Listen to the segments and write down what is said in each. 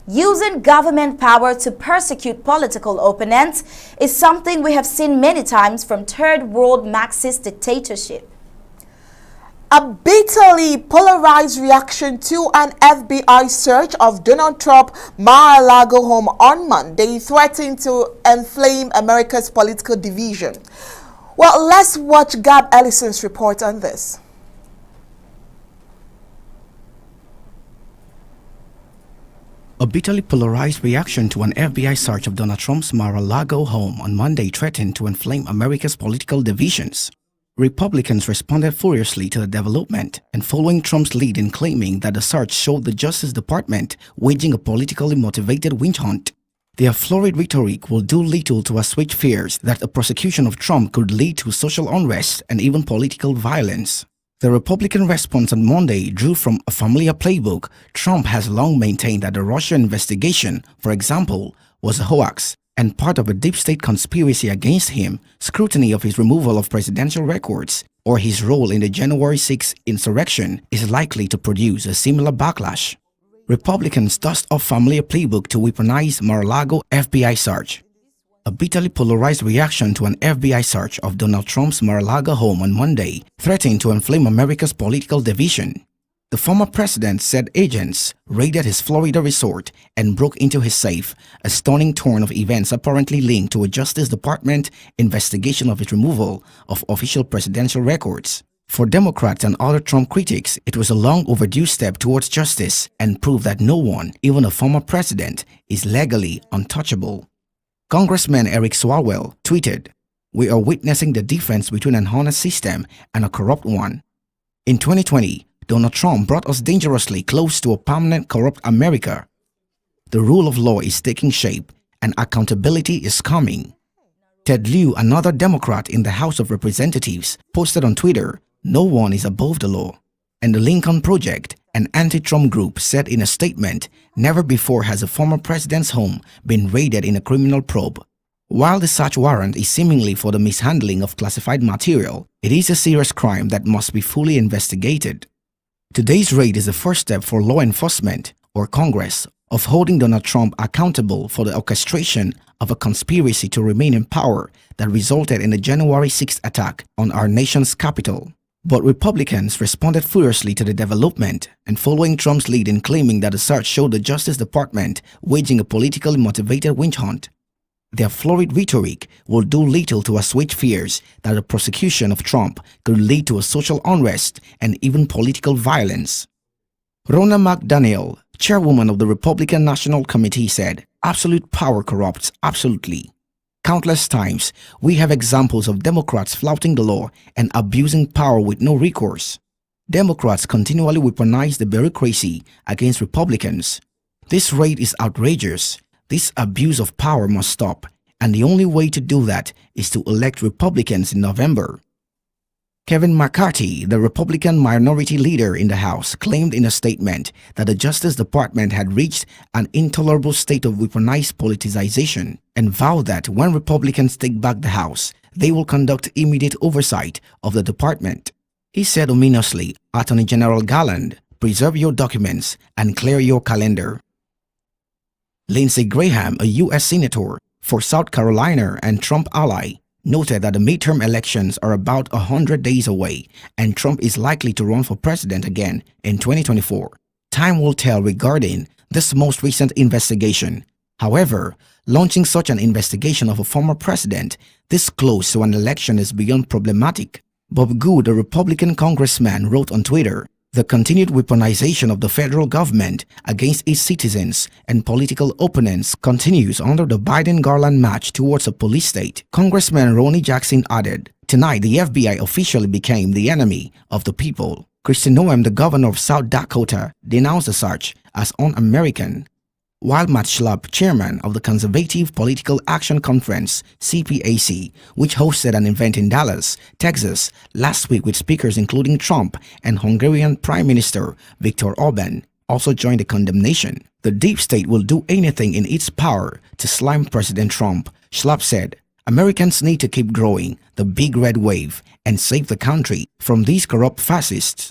Using government power to persecute political opponents is something we have seen many times from third world Marxist dictatorship. A bitterly polarized reaction to an FBI search of Donald Trump Mar-a-Lago home on Monday threatened to inflame America's political division. Well, let's watch Gab Ellison's report on this. A bitterly polarized reaction to an FBI search of Donald Trump's Mar-a-Lago home on Monday threatened to inflame America's political divisions. Republicans responded furiously to the development and following Trump's lead in claiming that the search showed the Justice Department waging a politically motivated witch hunt. Their florid rhetoric will do little to assuage fears that a prosecution of Trump could lead to social unrest and even political violence. The Republican response on Monday drew from a familiar playbook. Trump has long maintained that the Russia investigation, for example, was a hoax and part of a deep state conspiracy against him. Scrutiny of his removal of presidential records or his role in the January 6 insurrection is likely to produce a similar backlash. Republicans dust off familiar playbook to weaponize Mar-a-Lago FBI search. A bitterly polarized reaction to an FBI search of Donald Trump's Mar-a-Lago home on Monday threatened to inflame America's political division. The former president said agents raided his Florida resort and broke into his safe, a stunning turn of events apparently linked to a Justice Department investigation of his removal of official presidential records. For Democrats and other Trump critics, it was a long overdue step towards justice and proved that no one, even a former president, is legally untouchable. Congressman Eric Swalwell tweeted, "We are witnessing the difference between an honest system and a corrupt one. In 2020, Donald Trump brought us dangerously close to a permanent corrupt America. The rule of law is taking shape and accountability is coming." Ted Lieu, another Democrat in the House of Representatives, posted on Twitter, "No one is above the law." And the Lincoln Project, an anti-Trump group, said in a statement, "Never before has a former president's home been raided in a criminal probe." While the search warrant is seemingly for the mishandling of classified material, it is a serious crime that must be fully investigated. Today's raid is the first step for law enforcement, or Congress, of holding Donald Trump accountable for the orchestration of a conspiracy to remain in power that resulted in the January 6th attack on our nation's capital. But Republicans responded furiously to the development and following Trump's lead in claiming that the search showed the Justice Department waging a politically motivated witch hunt. Their florid rhetoric will do little to assuage fears that the prosecution of Trump could lead to a social unrest and even political violence. Ronna McDaniel, chairwoman of the Republican National Committee, said, "Absolute power corrupts absolutely. Countless times, we have examples of Democrats flouting the law and abusing power with no recourse. Democrats continually weaponize the bureaucracy against Republicans. This raid is outrageous. This abuse of power must stop, and the only way to do that is to elect Republicans in November." Kevin McCarthy, the Republican minority leader in the House, claimed in a statement that the Justice Department had reached an intolerable state of weaponized politicization and vowed that when Republicans take back the House, they will conduct immediate oversight of the department. He said ominously, "Attorney General Garland, preserve your documents and clear your calendar." Lindsey Graham, a U.S. Senator for South Carolina and Trump ally, noted that the midterm elections are about 100 days away and Trump is likely to run for president again in 2024. Time will tell regarding this most recent investigation. However, launching such an investigation of a former president this close to an election is beyond problematic. Bob Good, a Republican congressman, wrote on Twitter, "The continued weaponization of the federal government against its citizens and political opponents continues under the Biden-Garland march towards a police state." Congressman Ronnie Jackson added, "Tonight, the FBI officially became the enemy of the people." Kristi Noem, the governor of South Dakota, denounced the search as un-American. While Matt Schlapp, chairman of the Conservative Political Action Conference, CPAC, which hosted an event in Dallas, Texas, last week with speakers including Trump and Hungarian Prime Minister Viktor Orban, also joined the condemnation. "The deep state will do anything in its power to slime President Trump," Schlapp said. "Americans need to keep growing the big red wave and save the country from these corrupt fascists."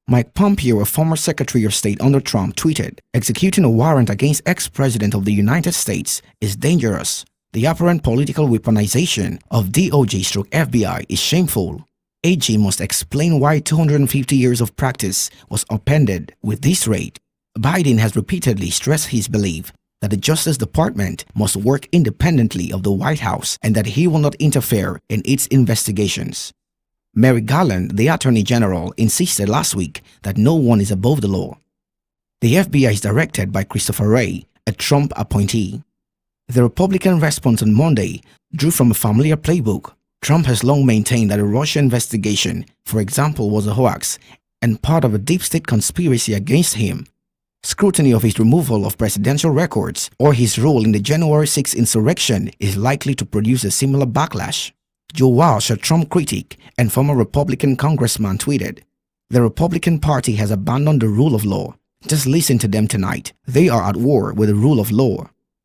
Mike Pompeo, a former Secretary of State under Trump, tweeted, "Executing a warrant against ex-president of the United States is dangerous. The apparent political weaponization of DOJ/FBI is shameful. AG must explain why 250 years of practice was upended with this raid." Biden has repeatedly stressed his belief that the Justice Department must work independently of the White House and that he will not interfere in its investigations. Merrick Garland, the Attorney General, insisted last week that no one is above the law. The FBI is directed by Christopher Wray, a Trump appointee. The Republican response on Monday drew from a familiar playbook. Trump has long maintained that a Russia investigation, for example, was a hoax and part of a deep state conspiracy against him. Scrutiny of his removal of presidential records or his role in the January 6 insurrection is likely to produce a similar backlash. Joe Walsh, a Trump critic and former Republican congressman, tweeted, "The Republican Party has abandoned the rule of law. Just listen to them tonight. They are at war with the rule of law."